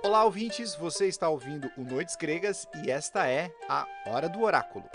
Olá, ouvintes! Você está ouvindo o Noites Gregas e esta é a Hora do Oráculo.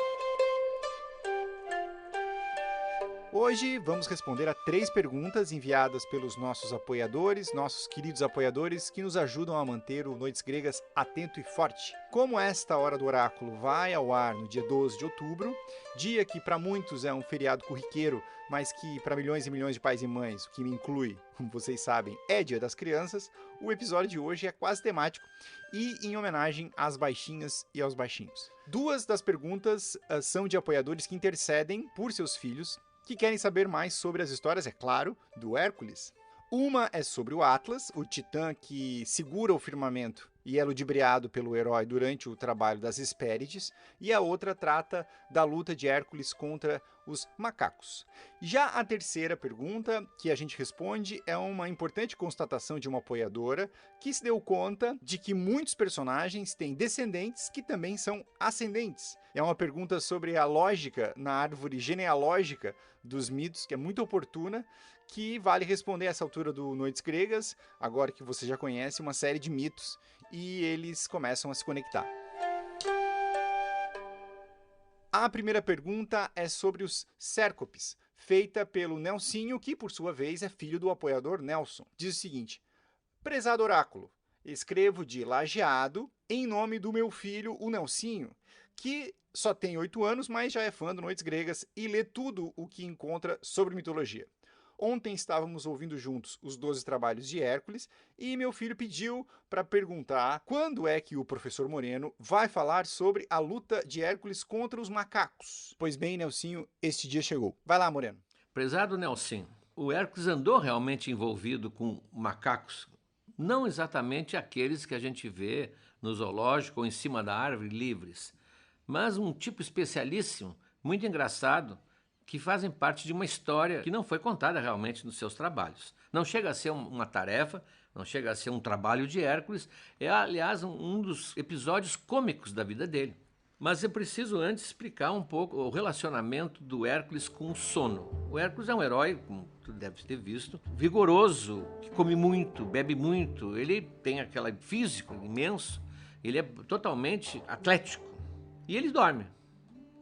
Hoje vamos responder a 3 perguntas enviadas pelos nossos apoiadores, nossos queridos apoiadores, que nos ajudam a manter o Noites Gregas atento e forte. Como esta Hora do Oráculo vai ao ar no dia 12 de outubro, dia que para muitos é um feriado corriqueiro, mas que para milhões e milhões de pais e mães, o que me inclui, como vocês sabem, é Dia das Crianças, o episódio de hoje é quase temático e em homenagem às baixinhas e aos baixinhos. 2 das perguntas são de apoiadores que intercedem por seus filhos, que querem saber mais sobre as histórias, é claro, do Hércules. Uma é sobre o Atlas, o titã que segura o firmamento e é ludibriado pelo herói durante o trabalho das Hespérides, e a outra trata da luta de Hércules contra os macacos. Já a terceira pergunta que a gente responde é uma importante constatação de uma apoiadora que se deu conta de que muitos personagens têm descendentes que também são ascendentes. É uma pergunta sobre a lógica na árvore genealógica dos mitos, que é muito oportuna, que vale responder a essa altura do Noites Gregas, agora que você já conhece uma série de mitos, e eles começam a se conectar. A primeira pergunta é sobre os Sércopes, feita pelo Nelsinho, que por sua vez é filho do apoiador Nelson. Diz o seguinte: prezado oráculo, escrevo de Lajeado em nome do meu filho, o Nelsinho, que só tem 8 anos, mas já é fã do Noites Gregas e lê tudo o que encontra sobre mitologia. Ontem estávamos ouvindo juntos os 12 trabalhos de Hércules e meu filho pediu para perguntar quando é que o professor Moreno vai falar sobre a luta de Hércules contra os macacos. Pois bem, Nelsinho, este dia chegou. Vai lá, Moreno. Prezado Nelson, o Hércules andou realmente envolvido com macacos, não exatamente aqueles que a gente vê no zoológico ou em cima da árvore livres, mas um tipo especialíssimo, muito engraçado, que fazem parte de uma história que não foi contada realmente nos seus trabalhos. Não chega a ser uma tarefa, não chega a ser um trabalho de Hércules, é, aliás, um dos episódios cômicos da vida dele. Mas eu preciso antes explicar um pouco o relacionamento do Hércules com o sono. O Hércules é um herói, como tu deve ter visto, vigoroso, que come muito, bebe muito, ele tem aquele físico imenso, ele é totalmente atlético e ele dorme.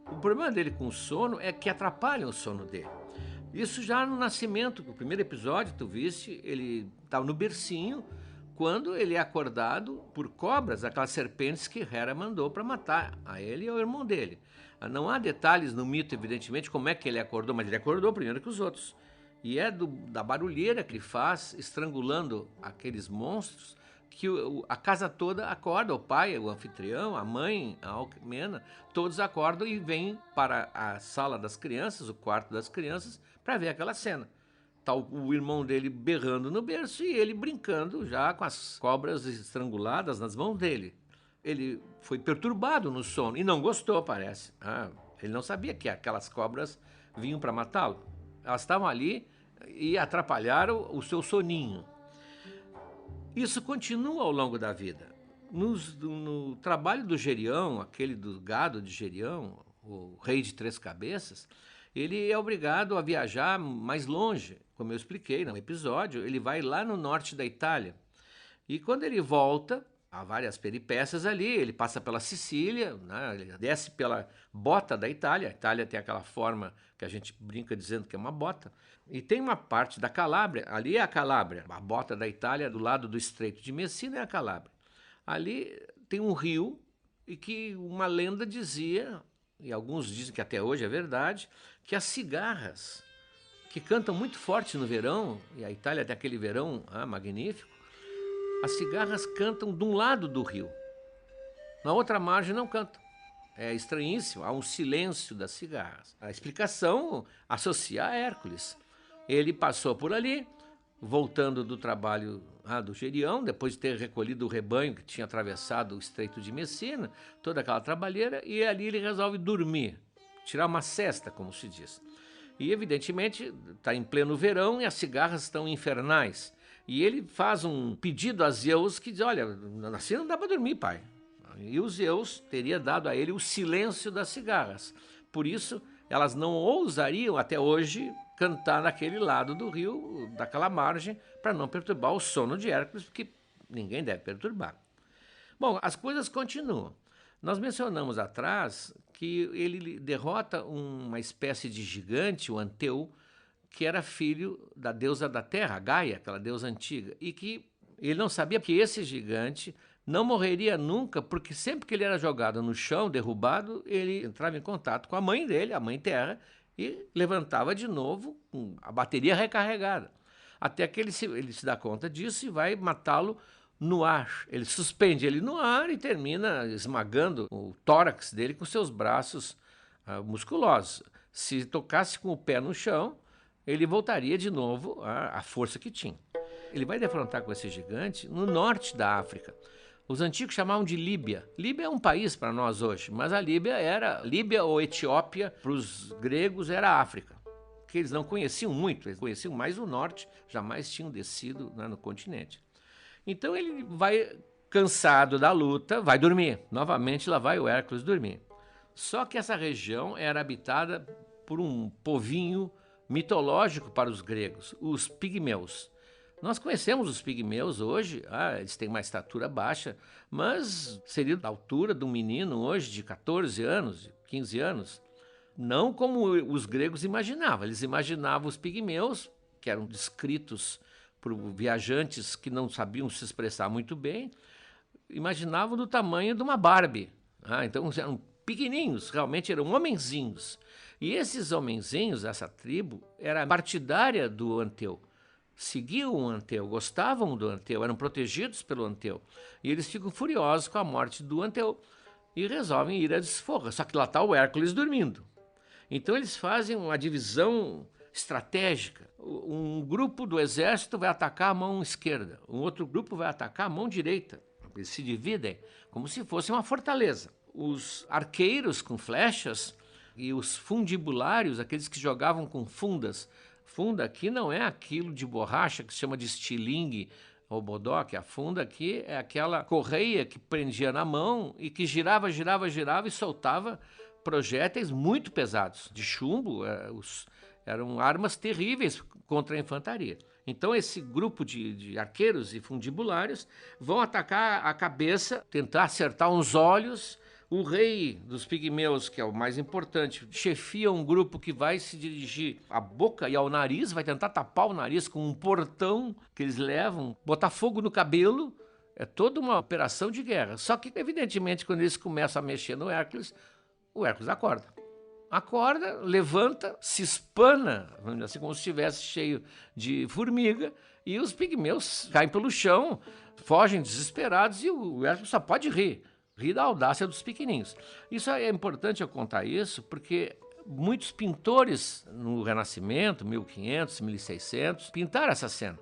O problema dele com o sono é que atrapalha o sono dele. Isso já no nascimento, no primeiro episódio, tu viste, ele estava no bercinho, quando ele é acordado por cobras, aquelas serpentes que Hera mandou para matar a ele e ao irmão dele. Não há detalhes no mito, evidentemente, como é que ele acordou, mas ele acordou primeiro que os outros. E é da barulheira que ele faz, estrangulando aqueles monstros, que a casa toda acorda, o pai, o anfitrião, a mãe, a Alcmena, todos acordam e vêm para a sala das crianças, o quarto das crianças, para ver aquela cena. Tá o irmão dele berrando no berço e ele brincando já com as cobras estranguladas nas mãos dele. Ele foi perturbado no sono e não gostou, parece. Ele não sabia que aquelas cobras vinham para matá-lo. Elas estavam ali e atrapalharam o seu soninho. Isso continua ao longo da vida. No trabalho do Gerião, aquele do gado de Gerião, o rei de 3 cabeças, ele é obrigado a viajar mais longe. Como eu expliquei no episódio, ele vai lá no norte da Itália. E quando ele volta, há várias peripécias ali, ele passa pela Sicília, né? Ele desce pela bota da Itália. A Itália tem aquela forma que a gente brinca dizendo que é uma bota. E tem uma parte da Calábria, ali é a Calábria, a bota da Itália do lado do Estreito de Messina é a Calábria. Ali tem um rio e que uma lenda dizia, e alguns dizem que até hoje é verdade, que as cigarras, que cantam muito forte no verão, e a Itália tem aquele verão magnífico, as cigarras cantam de um lado do rio, na outra margem não cantam. É estranhíssimo, há um silêncio das cigarras. A explicação associa a Hércules. Ele passou por ali, voltando do trabalho do Gerião, depois de ter recolhido o rebanho que tinha atravessado o Estreito de Messina, toda aquela trabalheira, e ali ele resolve dormir, tirar uma sesta, como se diz. E evidentemente está em pleno verão e as cigarras estão infernais. E ele faz um pedido a Zeus que diz: olha, assim não dá para dormir, pai. E o Zeus teria dado a ele o silêncio das cigarras. Por isso, elas não ousariam até hoje cantar naquele lado do rio, daquela margem, para não perturbar o sono de Hércules, porque ninguém deve perturbar. Bom, as coisas continuam. Nós mencionamos atrás que ele derrota uma espécie de gigante, o Anteu, que era filho da deusa da terra, Gaia, aquela deusa antiga, e que ele não sabia que esse gigante não morreria nunca, porque sempre que ele era jogado no chão, derrubado, ele entrava em contato com a mãe dele, a mãe terra, e levantava de novo com a bateria recarregada. Até que ele se dá conta disso e vai matá-lo no ar. Ele suspende ele no ar e termina esmagando o tórax dele com seus braços musculosos. Se tocasse com o pé no chão, ele voltaria de novo à força que tinha. Ele vai defrontar com esse gigante no norte da África. Os antigos chamavam de Líbia. Líbia é um país para nós hoje, mas a Líbia ou Etiópia, para os gregos, era a África, que eles não conheciam muito, eles conheciam mais o norte, jamais tinham descido, né, no continente. Então ele vai, cansado da luta, vai dormir. Novamente lá vai o Hércules dormir. Só que essa região era habitada por um povinho mitológico para os gregos, os pigmeus. Nós conhecemos os pigmeus hoje, eles têm uma estatura baixa, mas seria da altura de um menino hoje de 14 anos, 15 anos. Não como os gregos imaginavam. Eles imaginavam os pigmeus, que eram descritos por viajantes que não sabiam se expressar muito bem, imaginavam do tamanho de uma Barbie. Então eram pequenininhos, realmente eram homenzinhos. E esses homenzinhos, essa tribo, era partidária do Anteu. Seguiam o Anteu, gostavam do Anteu, eram protegidos pelo Anteu. E eles ficam furiosos com a morte do Anteu e resolvem ir à desforra. Só que lá está o Hércules dormindo. Então eles fazem uma divisão estratégica. Um grupo do exército vai atacar a mão esquerda, um outro grupo vai atacar a mão direita. Eles se dividem como se fosse uma fortaleza. Os arqueiros com flechas e os fundibulários, aqueles que jogavam com fundas. Funda aqui não é aquilo de borracha que se chama de estilingue ou bodoque. A funda aqui é aquela correia que prendia na mão e que girava e soltava projéteis muito pesados, de chumbo. Eram armas terríveis contra a infantaria. Então esse grupo de arqueiros e fundibulários vão atacar a cabeça, tentar acertar uns olhos. O rei dos pigmeus, que é o mais importante, chefia um grupo que vai se dirigir à boca e ao nariz, vai tentar tapar o nariz com um portão que eles levam, botar fogo no cabelo. É toda uma operação de guerra. Só que, evidentemente, quando eles começam a mexer no Hércules, o Hércules acorda. Acorda, levanta, se espana, assim como se estivesse cheio de formiga, e os pigmeus caem pelo chão, fogem desesperados, e o Hércules só pode rir da audácia dos pequeninhos. Isso é importante eu contar isso, porque muitos pintores no Renascimento, 1500, 1600, pintaram essa cena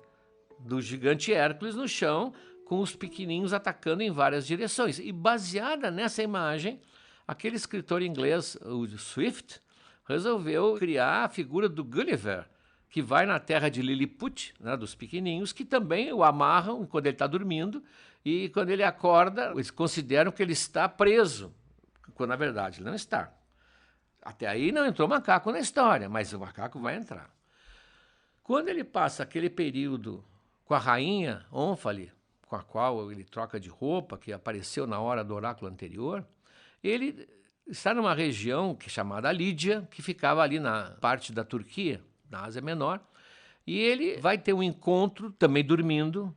do gigante Hércules no chão, com os pequeninhos atacando em várias direções. E baseada nessa imagem, aquele escritor inglês, o Swift, resolveu criar a figura do Gulliver, que vai na terra de Lilliput, né, dos pequeninhos, que também o amarram quando ele está dormindo, e quando ele acorda, eles consideram que ele está preso, quando na verdade ele não está. Até aí não entrou macaco na história, mas o macaco vai entrar. Quando ele passa aquele período com a rainha Ônfale, com a qual ele troca de roupa, que apareceu na hora do oráculo anterior, ele está numa região que é chamada Lídia, que ficava ali na parte da Turquia, na Ásia Menor, e ele vai ter um encontro, também dormindo,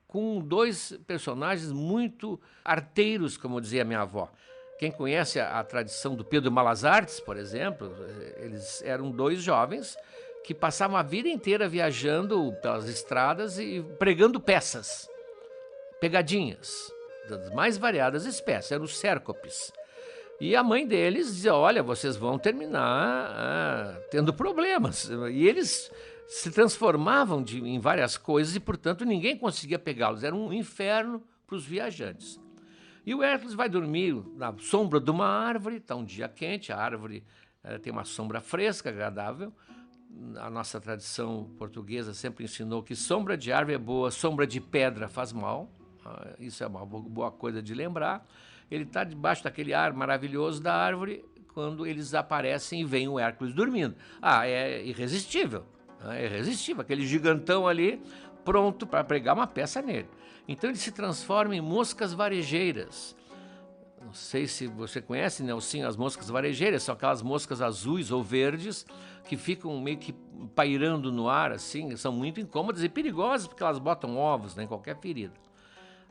com dois personagens muito arteiros, como dizia a minha avó. Quem conhece a tradição do Pedro Malas Artes, por exemplo, eles eram dois jovens que passavam a vida inteira viajando pelas estradas e pregando peças, pegadinhas, das mais variadas espécies, eram os sércopes. E a mãe deles dizia, olha, vocês vão terminar tendo problemas. E eles se transformavam em várias coisas e, portanto, ninguém conseguia pegá-los. Era um inferno para os viajantes. E o Hércules vai dormir na sombra de uma árvore, está um dia quente, a árvore tem uma sombra fresca, agradável. A nossa tradição portuguesa sempre ensinou que sombra de árvore é boa, sombra de pedra faz mal. Isso é uma boa coisa de lembrar. Ele está debaixo daquele ar maravilhoso da árvore quando eles aparecem e veem o Hércules dormindo. É irresistível. É irresistível. Aquele gigantão ali pronto para pregar uma peça nele. Então ele se transforma em moscas varejeiras. Não sei se você conhece, Nelsinho, as moscas varejeiras. São aquelas moscas azuis ou verdes que ficam meio que pairando no ar, assim. São muito incômodas e perigosas porque elas botam ovos, né, em qualquer ferida.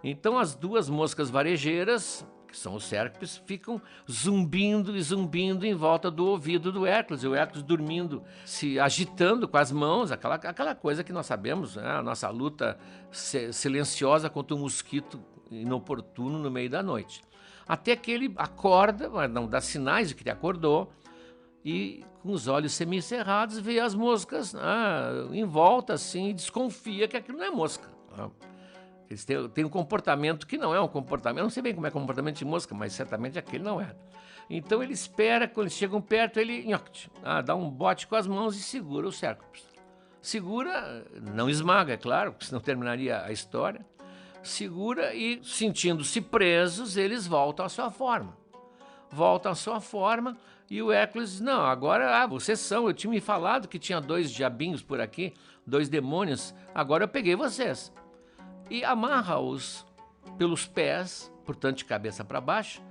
Então as duas moscas varejeiras, que são os cércopes, ficam zumbindo e zumbindo em volta do ouvido do Hércules. E o Hércules dormindo, se agitando com as mãos, aquela coisa que nós sabemos, né? A nossa luta silenciosa contra um mosquito inoportuno no meio da noite. Até que ele acorda, mas não dá sinais de que ele acordou, e com os olhos semicerrados vê as moscas em volta assim, e desconfia que aquilo não é mosca. Eles têm um comportamento que não é um comportamento, eu não sei bem como é o comportamento de mosca, mas certamente aquele não é. Então ele espera, quando eles chegam perto, ele dá um bote com as mãos e segura os cércopes. Segura, não esmaga, é claro, porque senão terminaria a história. Segura e, sentindo-se presos, eles voltam à sua forma. Voltam à sua forma e o Hércules diz, não, agora vocês são, eu tinha me falado que tinha 2 diabinhos por aqui, 2 demônios, agora eu peguei vocês. E amarra-os pelos pés, portanto de cabeça para baixo,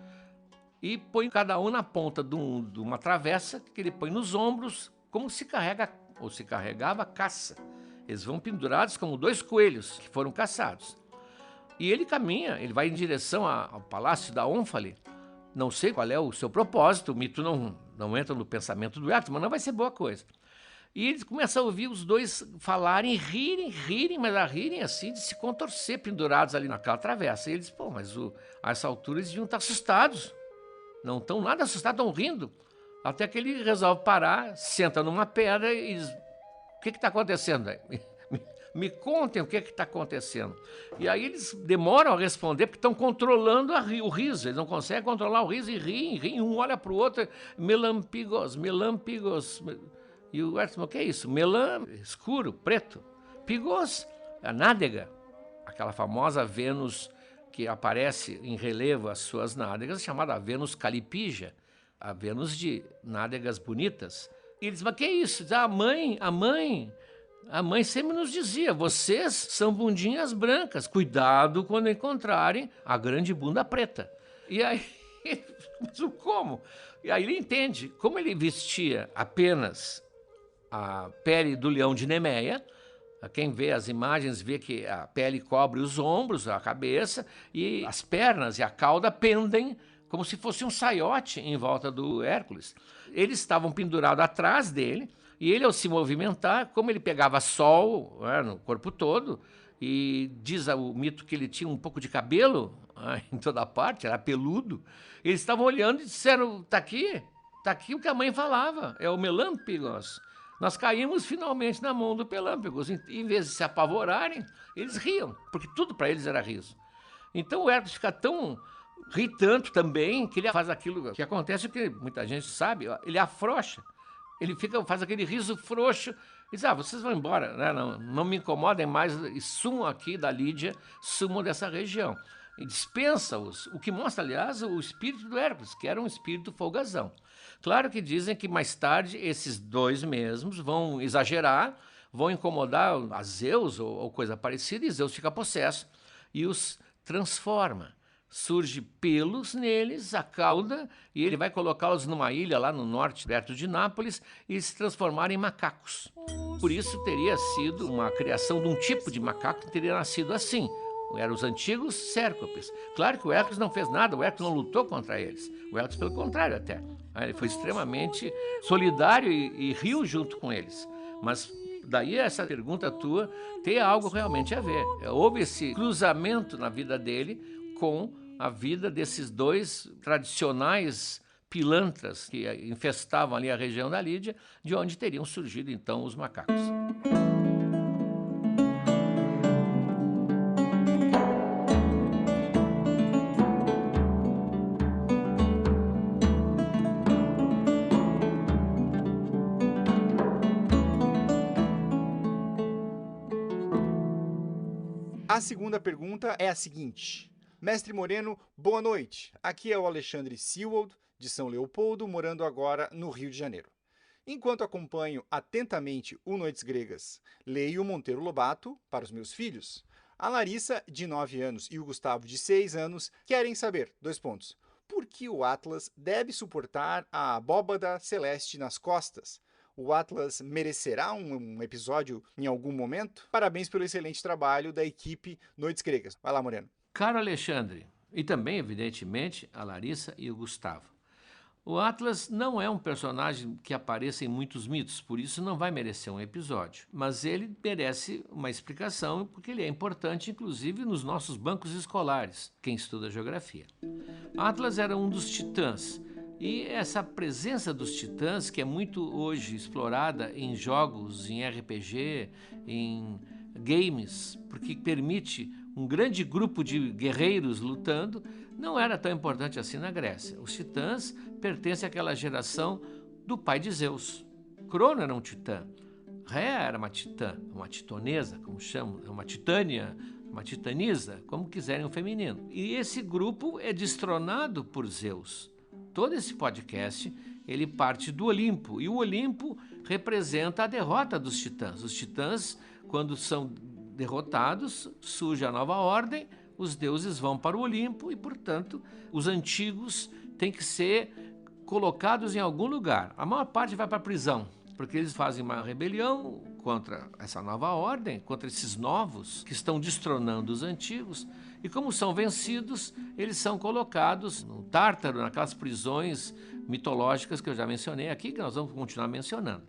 e põe cada um na ponta de uma travessa que ele põe nos ombros, como se carrega, ou se carregava caça. Eles vão pendurados como 2 coelhos que foram caçados. E ele caminha, ele vai em direção ao palácio da Ônfale. Não sei qual é o seu propósito, o mito não entra no pensamento do Hércules, mas não vai ser boa coisa. E ele começa a ouvir os 2 falarem, rirem, mas a rirem assim, de se contorcer pendurados ali naquela travessa. E eles, mas a essa altura eles deviam estar assustados. Não estão nada assustados, estão rindo. Até que ele resolve parar, senta numa pedra e diz, o que está acontecendo aí? Me contem o que está acontecendo. E aí eles demoram a responder porque estão controlando o riso. Eles não conseguem controlar o riso e riem. Um olha para o outro, melampigos. E o Hércules, o que é isso? Melam, escuro, preto. Pigos, a nádega. Aquela famosa Vênus que aparece em relevo às suas nádegas, chamada Vênus calipígia. A Vênus de nádegas bonitas. E eles, mas que é isso? Diz, a mãe sempre nos dizia, vocês são bundinhas brancas, cuidado quando encontrarem a grande bunda preta. E aí, mas como? E aí ele entende, como ele vestia apenas a pele do leão de Nemeia, quem vê as imagens vê que a pele cobre os ombros, a cabeça, e as pernas e a cauda pendem como se fosse um saiote em volta do Hércules. Eles estavam pendurados atrás dele, e ele, ao se movimentar, como ele pegava sol no corpo todo, e diz o mito que ele tinha um pouco de cabelo em toda parte, era peludo, eles estavam olhando e disseram, está aqui o que a mãe falava, é o Melâmpigos. Nós caímos finalmente na mão do Pelâmpigos. Em vez de se apavorarem, eles riam, porque tudo para eles era riso. Então o Hércules fica ri tanto também, que ele faz aquilo que acontece, que muita gente sabe, ele afrouxa. Ele faz aquele riso frouxo e diz, vocês vão embora, né? Não me incomodem mais, e sumam aqui da Lídia, sumam dessa região. E dispensa-os, o que mostra, aliás, o espírito do Hércules, que era um espírito folgazão. Claro que dizem que mais tarde esses 2 mesmos vão exagerar, vão incomodar a Zeus ou coisa parecida, e Zeus fica possesso e os transforma. Surge pelos neles, a cauda, e ele vai colocá-los numa ilha lá no norte, perto de Nápoles, e se transformarem em macacos. Por isso teria sido uma criação de um tipo de macaco que teria nascido assim. Eram os antigos cércopes. Claro que o Hércules não fez nada, o Hércules não lutou contra eles. O Hércules, pelo contrário, até. Ele foi extremamente solidário e riu junto com eles. Mas daí essa pergunta tua tem algo realmente a ver. Houve esse cruzamento na vida dele com a vida desses 2 tradicionais pilantras que infestavam ali a região da Lídia, de onde teriam surgido então os macacos. A segunda pergunta é a seguinte. Mestre Moreno, boa noite. Aqui é o Alexandre Seawold, de São Leopoldo, morando agora no Rio de Janeiro. Enquanto acompanho atentamente o Noites Gregas, leio o Monteiro Lobato para os meus filhos. A Larissa, de 9 anos, e o Gustavo, de 6 anos, querem saber, por que o Atlas deve suportar a abóbada celeste nas costas? O Atlas merecerá um episódio em algum momento? Parabéns pelo excelente trabalho da equipe Noites Gregas. Vai lá, Moreno. Caro Alexandre, e também, evidentemente, a Larissa e o Gustavo. O Atlas não é um personagem que apareça em muitos mitos, por isso não vai merecer um episódio. Mas ele merece uma explicação, porque ele é importante, inclusive, nos nossos bancos escolares, quem estuda geografia. Atlas era um dos titãs, e essa presença dos titãs, que é muito hoje explorada em jogos, em RPG, em games, porque permite um grande grupo de guerreiros lutando, não era tão importante assim na Grécia. Os titãs pertencem àquela geração do pai de Zeus. Crono era um titã, Rhea era uma titã, uma titonesa, como chamam, uma titânia, uma titanisa, como quiserem o feminino. E esse grupo é destronado por Zeus. Todo esse podcast, ele parte do Olimpo, e o Olimpo representa a derrota dos titãs. Os titãs, quando são derrotados, surge a nova ordem, os deuses vão para o Olimpo e, portanto, os antigos têm que ser colocados em algum lugar. A maior parte vai para a prisão, porque eles fazem uma rebelião contra essa nova ordem, contra esses novos que estão destronando os antigos, e como são vencidos, eles são colocados no Tártaro, naquelas prisões mitológicas que eu já mencionei aqui, que nós vamos continuar mencionando.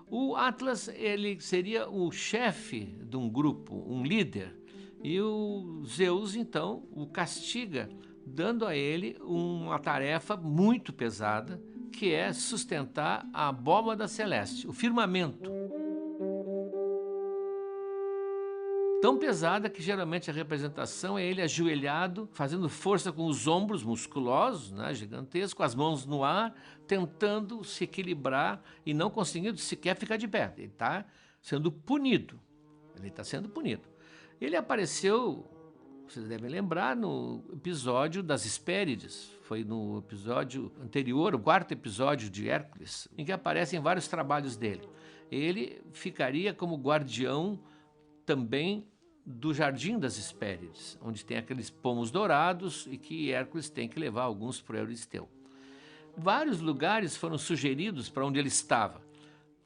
O Atlas, ele seria o chefe de um grupo, um líder, e o Zeus, então, o castiga, dando a ele uma tarefa muito pesada, que é sustentar a abóbada celeste, o firmamento. Tão pesada que geralmente a representação é ele ajoelhado, fazendo força com os ombros musculosos, né, gigantescos, com as mãos no ar, tentando se equilibrar e não conseguindo sequer ficar de pé. Ele está sendo punido. Ele apareceu, vocês devem lembrar, no episódio das Hespérides. Foi no episódio anterior, o 4º episódio de Hércules, em que aparecem vários trabalhos dele. Ele ficaria como guardião também do Jardim das Hespérides, onde tem aqueles pomos dourados e que Hércules tem que levar alguns para o Euristeu. Vários lugares foram sugeridos para onde ele estava.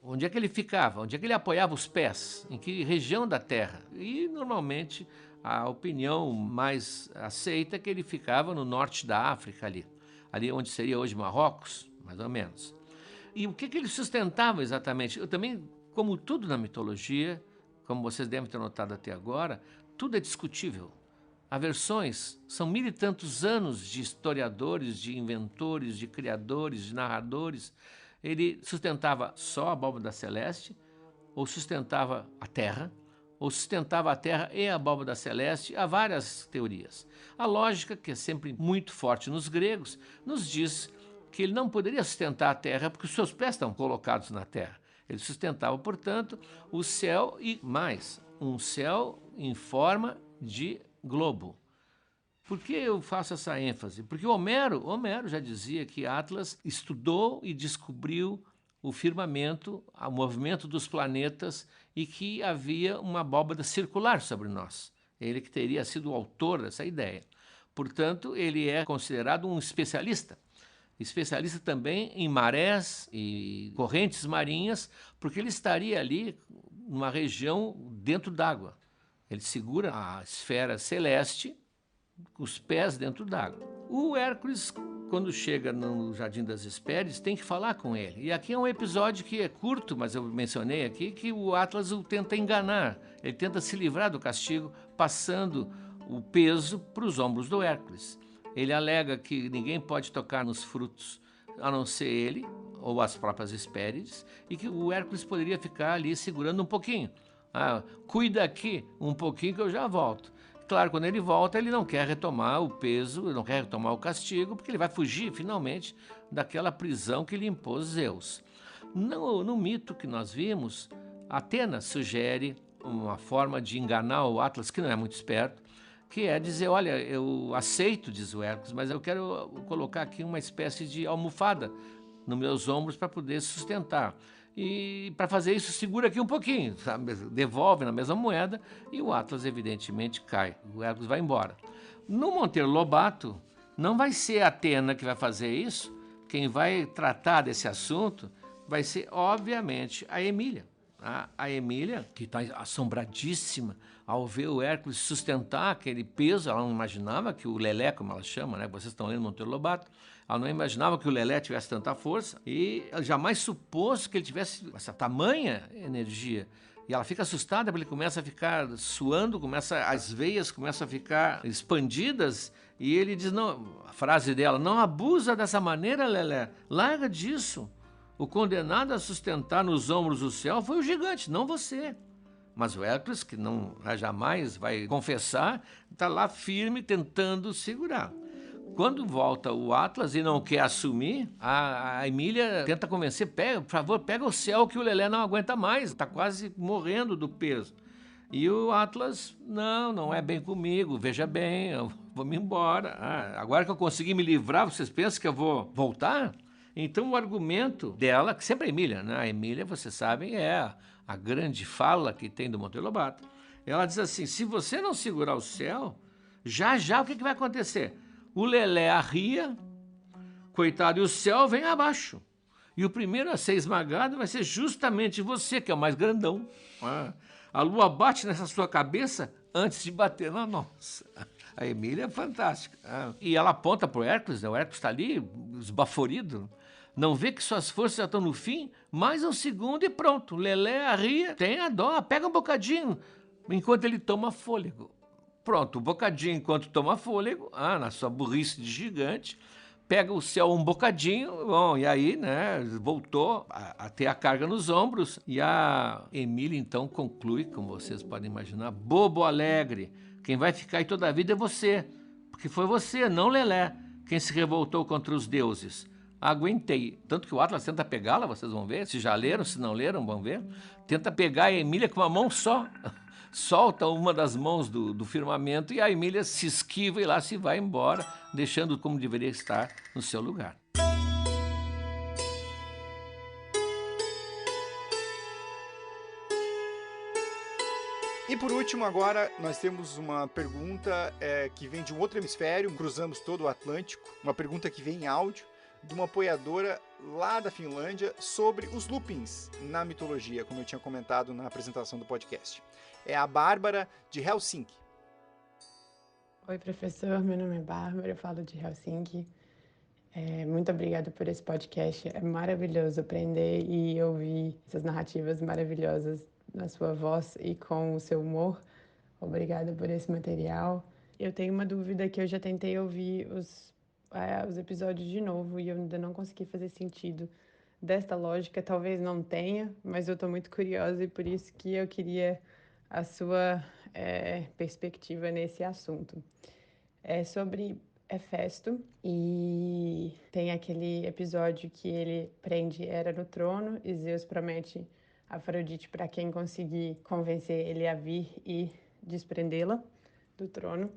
Onde é que ele ficava? Onde é que ele apoiava os pés? Em que região da Terra? E, normalmente, a opinião mais aceita é que ele ficava no norte da África, ali onde seria hoje Marrocos, mais ou menos. E o que ele sustentava exatamente? Eu também, como tudo na mitologia, como vocês devem ter notado até agora, tudo é discutível. Há versões, são 1000 e tantos anos de historiadores, de inventores, de criadores, de narradores. Ele sustentava só a abóbada celeste, ou sustentava a terra, ou sustentava a terra e a abóbada celeste. Há várias teorias. A lógica, que é sempre muito forte nos gregos, nos diz que ele não poderia sustentar a terra porque os seus pés estão colocados na terra. Ele sustentava, portanto, o céu e mais, um céu em forma de globo. Por que eu faço essa ênfase? Porque Homero já dizia que Atlas estudou e descobriu o firmamento, o movimento dos planetas e que havia uma abóbada circular sobre nós. Ele que teria sido o autor dessa ideia. Portanto, ele é considerado um especialista também em marés e correntes marinhas, porque ele estaria ali numa região dentro d'água. Ele segura a esfera celeste com os pés dentro d'água. O Hércules, quando chega no Jardim das Hespérides, tem que falar com ele. E aqui é um episódio que é curto, mas eu mencionei aqui, que o Atlas o tenta enganar. Ele tenta se livrar do castigo, passando o peso para os ombros do Hércules. Ele alega que ninguém pode tocar nos frutos a não ser ele, ou as próprias Hespérides, e que o Hércules poderia ficar ali segurando um pouquinho. Cuida aqui um pouquinho que eu já volto. Claro, quando ele volta, ele não quer retomar o peso, ele não quer retomar o castigo, porque ele vai fugir, finalmente, daquela prisão que lhe impôs Zeus. No mito que nós vimos, Atena sugere uma forma de enganar o Atlas, que não é muito esperto, que é dizer, olha, eu aceito, diz o Hércules, mas eu quero colocar aqui uma espécie de almofada nos meus ombros para poder sustentar. E para fazer isso, segura aqui um pouquinho, sabe? Devolve na mesma moeda e o Atlas, evidentemente, cai. O Hércules vai embora. No Monteiro Lobato, não vai ser a Atena que vai fazer isso. Quem vai tratar desse assunto vai ser, obviamente, a Emília. A Emília, que está assombradíssima ao ver o Hércules sustentar aquele peso. Ela não imaginava que o Lelé, como ela chama, né? Vocês estão lendo Monteiro Lobato, ela não imaginava que o Lelé tivesse tanta força e ela jamais supôs que ele tivesse essa tamanha energia. E ela fica assustada, porque ele começa a ficar suando, as veias começam a ficar expandidas, e ele diz, não, a frase dela, não abusa dessa maneira, Lelé, larga disso. O condenado a sustentar nos ombros o céu foi o gigante, não você. Mas o Hércules, que não jamais vai confessar, está lá firme tentando segurar. Quando volta o Atlas e não quer assumir, a Emília tenta convencer, por favor, pega o céu que o Lelé não aguenta mais, está quase morrendo do peso. E o Atlas, não é bem comigo, veja bem, eu vou me embora. Agora que eu consegui me livrar, vocês pensam que eu vou voltar? Então o argumento dela, que sempre é a Emília, né? A Emília, vocês sabem, é a grande fala que tem do Monteiro Lobato. Ela diz assim, se você não segurar o céu, já o que vai acontecer? O Lelé arria, coitado, e o céu vem abaixo. E o primeiro a ser esmagado vai ser justamente você, que é o mais grandão. A lua bate nessa sua cabeça antes de bater na nossa. A Emília é fantástica. E ela aponta para o Hércules, né? O Hércules está ali, esbaforido. Não vê que suas forças já estão no fim? Mais um segundo e pronto. Lelé arria, tem a dó, pega um bocadinho, enquanto ele toma fôlego. Pronto, um bocadinho enquanto toma fôlego, na sua burrice de gigante, pega o céu um bocadinho, bom, e aí, né, voltou a ter a carga nos ombros. E a Emília, então, conclui, como vocês podem imaginar, bobo alegre, quem vai ficar aí toda a vida é você, porque foi você, não Lelé, quem se revoltou contra os deuses. Aguentei. Tanto que o Atlas tenta pegá-la, vocês vão ver, se já leram, se não leram, vão ver. Tenta pegar a Emília com uma mão só. Solta uma das mãos do firmamento e a Emília se esquiva e lá se vai embora, deixando como deveria estar no seu lugar. E por último, agora, nós temos uma pergunta que vem de um outro hemisfério, cruzamos todo o Atlântico, uma pergunta que vem em áudio, de uma apoiadora lá da Finlândia sobre os lupins na mitologia, como eu tinha comentado na apresentação do podcast. É a Bárbara de Helsinki. Oi, professor, meu nome é Bárbara, eu falo de Helsinki. Muito obrigada por esse podcast, é maravilhoso aprender e ouvir essas narrativas maravilhosas na sua voz e com o seu humor. Obrigada por esse material. Eu tenho uma dúvida que eu já tentei ouvir os episódios de novo e eu ainda não consegui fazer sentido desta lógica. Talvez não tenha, mas eu estou muito curiosa e por isso que eu queria a sua perspectiva nesse assunto. É sobre Hefesto e tem aquele episódio que ele prende Hera no trono e Zeus promete Afrodite para quem conseguir convencer ele a vir e desprendê-la do trono.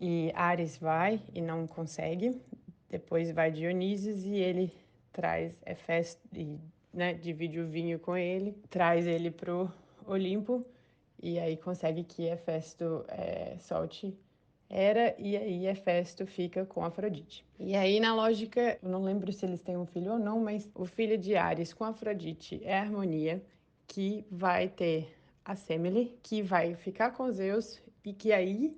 E Ares vai e não consegue. Depois vai Dionísio e ele traz Hefesto e divide o vinho com ele, traz ele pro Olimpo e aí consegue que Hefesto solte Hera e aí Hefesto fica com Afrodite. E aí na lógica, eu não lembro se eles têm um filho ou não, mas o filho de Ares com Afrodite é Harmonia, que vai ter a Semele, que vai ficar com Zeus e que aí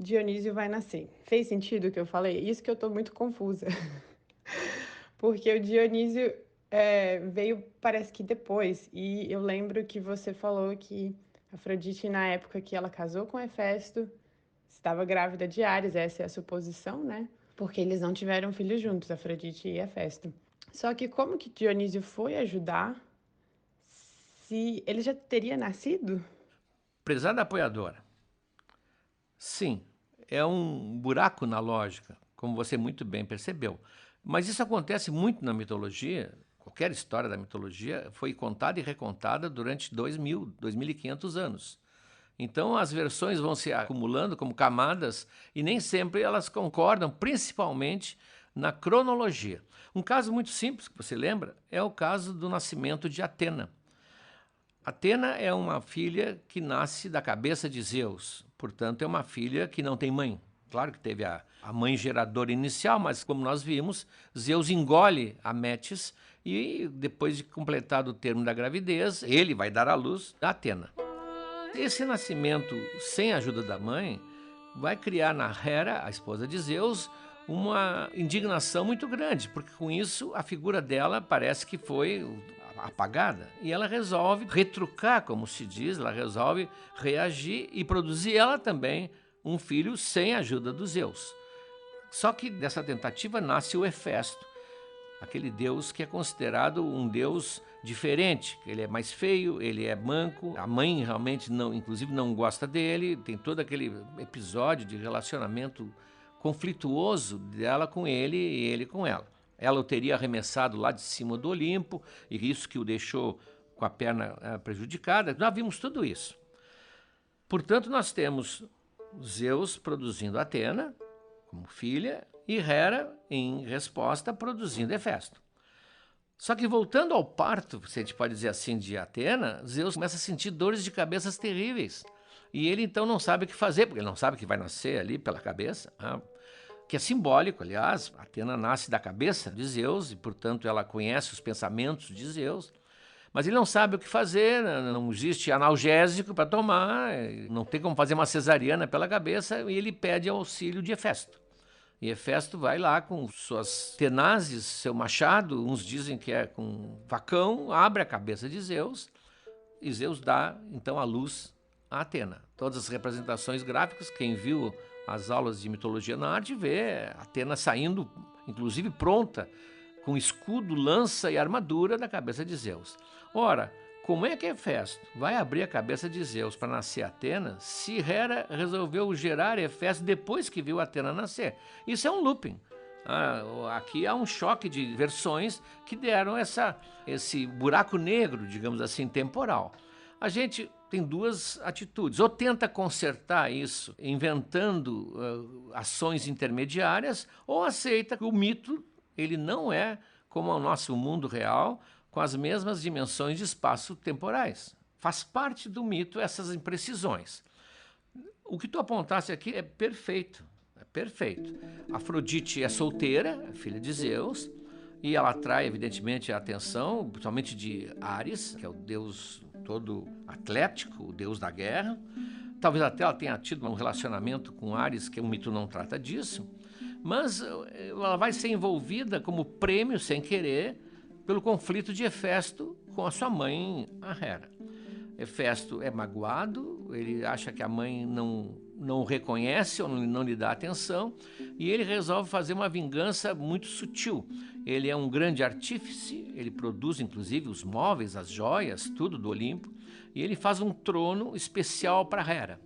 Dionísio vai nascer. Fez sentido o que eu falei? Isso que eu tô muito confusa. Porque o Dionísio veio, parece que depois, e eu lembro que você falou que Afrodite, na época que ela casou com Hefesto, estava grávida de Ares, essa é a suposição, né? Porque eles não tiveram filhos juntos, Afrodite e Hefesto. Só que como que Dionísio foi ajudar se ele já teria nascido? Prezada apoiadora, sim, é um buraco na lógica, como você muito bem percebeu. Mas isso acontece muito na mitologia. Qualquer história da mitologia foi contada e recontada durante 2.500 anos. Então as versões vão se acumulando como camadas e nem sempre elas concordam, principalmente na cronologia. Um caso muito simples, que você lembra, é o caso do nascimento de Atena. Atena é uma filha que nasce da cabeça de Zeus, portanto é uma filha que não tem mãe. Claro que teve a mãe geradora inicial, mas como nós vimos, Zeus engole a Metis e depois de completado o termo da gravidez, ele vai dar à luz a Atena. Esse nascimento sem a ajuda da mãe vai criar na Hera, a esposa de Zeus, uma indignação muito grande, porque com isso a figura dela parece que foi apagada. E ela resolve retrucar, como se diz, ela resolve reagir e produzir ela também um filho sem a ajuda dos Zeus. Só que dessa tentativa nasce o Hefesto, aquele deus que é considerado um deus diferente. Ele é mais feio, ele é manco, a mãe realmente não, inclusive não gosta dele, tem todo aquele episódio de relacionamento conflituoso dela com ele e ele com ela. Ela o teria arremessado lá de cima do Olimpo, e isso que o deixou com a perna prejudicada. Nós vimos tudo isso. Portanto, nós temos Zeus produzindo Atena como filha e Hera, em resposta, produzindo Hefesto. Só que voltando ao parto, se a gente pode dizer assim, de Atena, Zeus começa a sentir dores de cabeças terríveis. E ele então não sabe o que fazer, porque ele não sabe que vai nascer ali pela cabeça, que é simbólico, aliás. Atena nasce da cabeça de Zeus e, portanto, ela conhece os pensamentos de Zeus. Mas ele não sabe o que fazer, não existe analgésico para tomar, não tem como fazer uma cesariana pela cabeça, e ele pede auxílio de Hefesto. E Hefesto vai lá com suas tenazes, seu machado, uns dizem que é com facão, abre a cabeça de Zeus, e Zeus dá, então, a luz a Atena. Todas as representações gráficas, quem viu as aulas de mitologia na arte, vê Atena saindo, inclusive pronta, com escudo, lança e armadura da cabeça de Zeus. Ora, como é que Hefesto vai abrir a cabeça de Zeus para nascer Atena, se Hera resolveu gerar Hefesto depois que viu Atena nascer? Isso é um looping. Aqui há um choque de versões que deram esse buraco negro, digamos assim, temporal. A gente tem duas atitudes: ou tenta consertar isso inventando ações intermediárias, ou aceita que o mito ele não é como o nosso mundo real, com as mesmas dimensões de espaço temporais. Faz parte do mito essas imprecisões. O que tu apontaste aqui é perfeito, é perfeito. Afrodite é solteira, é filha de Zeus, e ela atrai, evidentemente, a atenção, principalmente de Ares, que é o deus todo atlético, o deus da guerra. Talvez até ela tenha tido um relacionamento com Ares, que o mito não trata disso, mas ela vai ser envolvida como prêmio, sem querer, pelo conflito de Hefesto com a sua mãe, a Hera. Hefesto é magoado, ele acha que a mãe não o reconhece ou não lhe dá atenção, e ele resolve fazer uma vingança muito sutil. Ele é um grande artífice, ele produz inclusive os móveis, as joias, tudo do Olimpo, e ele faz um trono especial para Hera.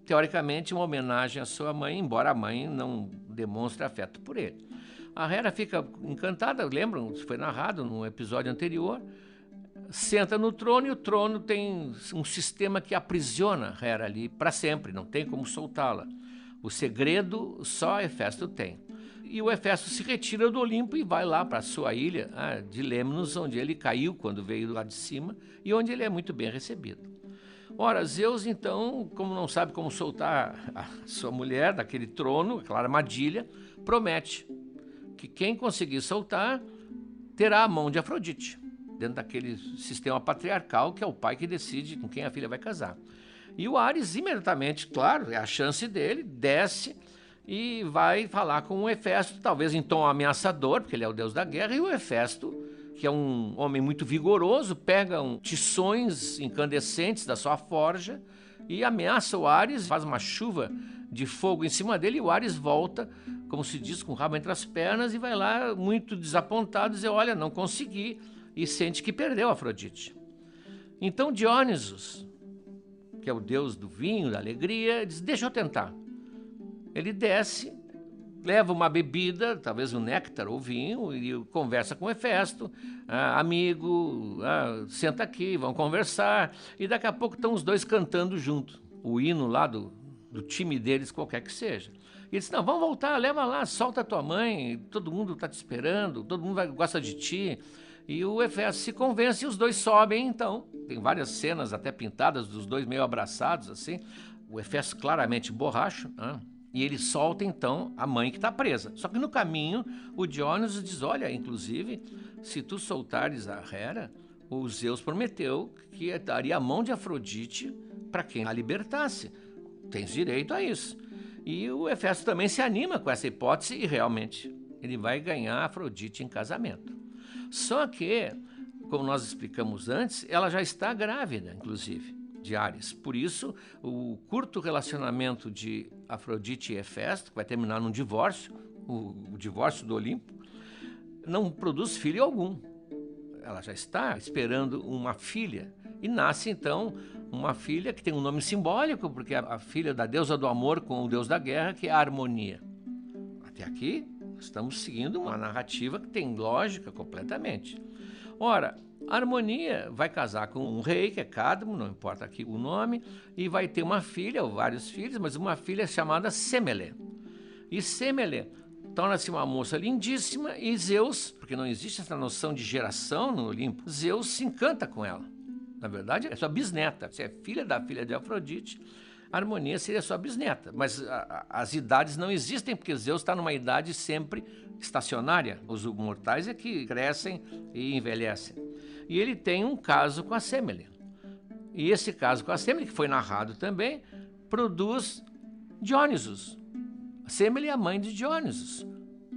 Teoricamente, uma homenagem à sua mãe, embora a mãe não demonstre afeto por ele. A Hera fica encantada, lembram? Foi narrado num episódio anterior. Senta no trono e o trono tem um sistema que aprisiona Hera ali para sempre, não tem como soltá-la. O segredo só Hefesto tem. E o Hefesto se retira do Olimpo e vai lá para a sua ilha de Lemnos, onde ele caiu quando veio lá de cima e onde ele é muito bem recebido. Ora, Zeus, então, como não sabe como soltar a sua mulher daquele trono, aquela armadilha, promete que quem conseguir soltar terá a mão de Afrodite, dentro daquele sistema patriarcal que é o pai que decide com quem a filha vai casar. E o Ares, imediatamente, claro, é a chance dele, desce e vai falar com o Hefesto, talvez em tom ameaçador, porque ele é o deus da guerra, e o Hefesto, que é um homem muito vigoroso, pega tições incandescentes da sua forja e ameaça o Ares, faz uma chuva de fogo em cima dele, e o Ares volta, como se diz, com o rabo entre as pernas, e vai lá muito desapontado dizer: olha, não consegui, e sente que perdeu Afrodite. Então Diónisos, que é o deus do vinho, da alegria, diz: deixa eu tentar. Ele desce, leva uma bebida, talvez um néctar ou vinho, e conversa com Hefesto: amigo, senta aqui, vão conversar, e daqui a pouco estão os dois cantando junto. O hino lá do time deles, qualquer que seja. E eles disse, não, vamos voltar, leva lá, solta a tua mãe, todo mundo está te esperando, todo mundo gosta de ti. E o Hefesto se convence e os dois sobem, então. Tem várias cenas até pintadas dos dois meio abraçados, assim. O Hefesto claramente borracho, né? E ele solta, então, a mãe que está presa. Só que no caminho, o Dióniso diz, olha, inclusive, se tu soltares a Hera, o Zeus prometeu que daria a mão de Afrodite para quem a libertasse. Tens direito a isso. E o Hefesto também se anima com essa hipótese e realmente ele vai ganhar Afrodite em casamento. Só que, como nós explicamos antes, ela já está grávida, inclusive, de Ares. Por isso, o curto relacionamento de Afrodite e Hefesto, que vai terminar num divórcio, o divórcio do Olimpo, não produz filho algum. Ela já está esperando uma filha. E nasce, então, uma filha que tem um nome simbólico, porque é a filha da deusa do amor com o deus da guerra, que é a Harmonia. Até aqui, estamos seguindo uma narrativa que tem lógica completamente. Ora, a Harmonia vai casar com um rei, que é Cadmo, não importa aqui o nome, e vai ter uma filha, ou vários filhos, mas uma filha chamada Semele. E Semele torna-se uma moça lindíssima e Zeus, porque não existe essa noção de geração no Olimpo, Zeus se encanta com ela. Na verdade, é sua bisneta. Se é filha da filha de Afrodite, a Harmonia seria sua bisneta. Mas as idades não existem, porque Zeus está numa idade sempre estacionária. Os mortais é que crescem e envelhecem. E ele tem um caso com a Semele. E esse caso com a Semele, que foi narrado também, produz Dionysus. A Semele é a mãe de Dionysus.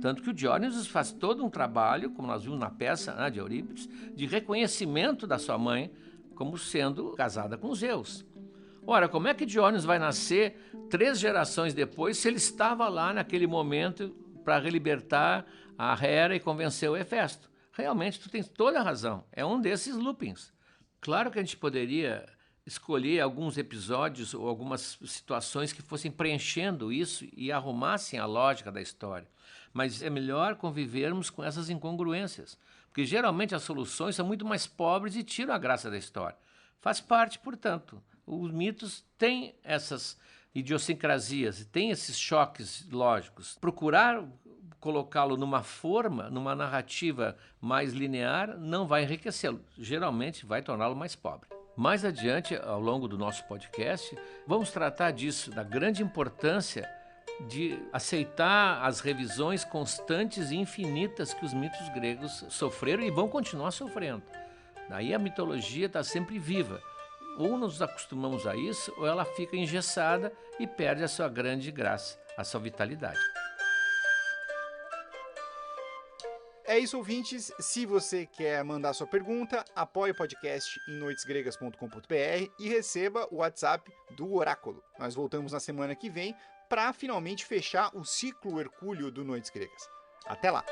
Tanto que o Dionysus faz todo um trabalho, como nós vimos na peça, né, de Eurípides, de reconhecimento da sua mãe como sendo casada com Zeus. Ora, como é que Dionysus vai nascer 3 gerações depois se ele estava lá naquele momento para relibertar a Hera e convencer o Hefesto? Realmente, tu tens toda a razão. É um desses loopings. Claro que a gente poderia escolher alguns episódios ou algumas situações que fossem preenchendo isso e arrumassem a lógica da história. Mas é melhor convivermos com essas incongruências, porque geralmente as soluções são muito mais pobres e tiram a graça da história. Faz parte, portanto, os mitos têm essas idiosincrasias, têm esses choques lógicos. Procurar colocá-lo numa forma, numa narrativa mais linear, não vai enriquecê-lo. Geralmente vai torná-lo mais pobre. Mais adiante, ao longo do nosso podcast, vamos tratar disso, da grande importância de aceitar as revisões constantes e infinitas que os mitos gregos sofreram e vão continuar sofrendo. Daí a mitologia está sempre viva. Ou nos acostumamos a isso, ou ela fica engessada e perde a sua grande graça, a sua vitalidade. É isso, ouvintes. Se você quer mandar sua pergunta, apoie o podcast em noitesgregas.com.br e receba o WhatsApp do Oráculo. Nós voltamos na semana que vem para finalmente fechar o ciclo Hercúleo do Noites Gregas. Até lá!